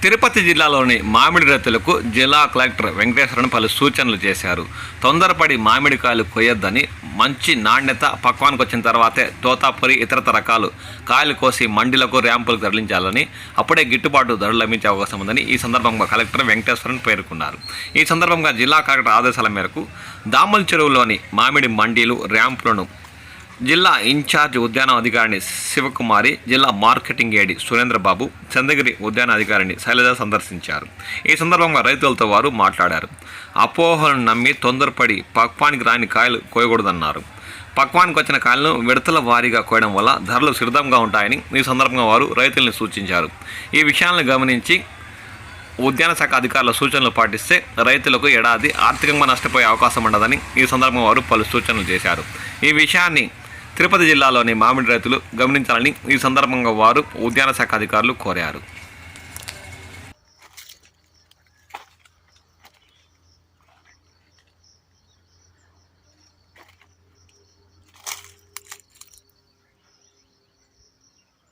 తిరుపతి జిల్లాలోని మామిడి రైతులకు జిల్లా కలెక్టర్ వెంకటేశ్వరన్ పలు సూచనలు చేశారు. తొందరపడి మామిడికాయలు కొయ్యొద్దని, మంచి నాణ్యత పక్వానికి వచ్చిన తర్వాతే తోతాపురి ఇతరత రకాలు కాయలు కోసి మండీలకు ర్యాంపులకు తరలించాలని, అప్పుడే గిట్టుబాటు ధరలు లభించే అవకాశం ఉందని ఈ సందర్భంగా కలెక్టర్ వెంకటేశ్వరన్ పేర్కొన్నారు. ఈ సందర్భంగా జిల్లా కలెక్టర్ ఆదేశాల మేరకు దామల్ చెరువులోని మామిడి మండీలు ర్యాంపులను జిల్లా ఇన్ఛార్జ్ ఉద్యాన అధికారిని శివకుమారి, జిల్లా మార్కెటింగ్ ఏడి సురేంద్రబాబు, చంద్రగిరి ఉద్యాన అధికారిని శైలజ సందర్శించారు. ఈ సందర్భంగా రైతులతో వారు మాట్లాడారు. అపోహలను నమ్మి తొందరపడి పక్వానికి రాని కాయలు కోయకూడదన్నారు. పక్వానికి వచ్చిన కాయలను విడతల వారీగా కోయడం వల్ల ధరలు సిద్ధంగా ఉంటాయని ఈ సందర్భంగా వారు రైతుల్ని సూచించారు. ఈ విషయాలను గమనించి ఉద్యాన శాఖ అధికారుల సూచనలు పాటిస్తే రైతులకు ఏడాది ఆర్థికంగా నష్టపోయే అవకాశం ఉండదని ఈ సందర్భంగా వారు పలు సూచనలు చేశారు. ఈ విషయాన్ని తిరుపతి జిల్లాలోని మామిడి రైతులు గమనించాలని ఈ సందర్భంగా వారు ఉద్యాన శాఖ అధికారులు కోరారు.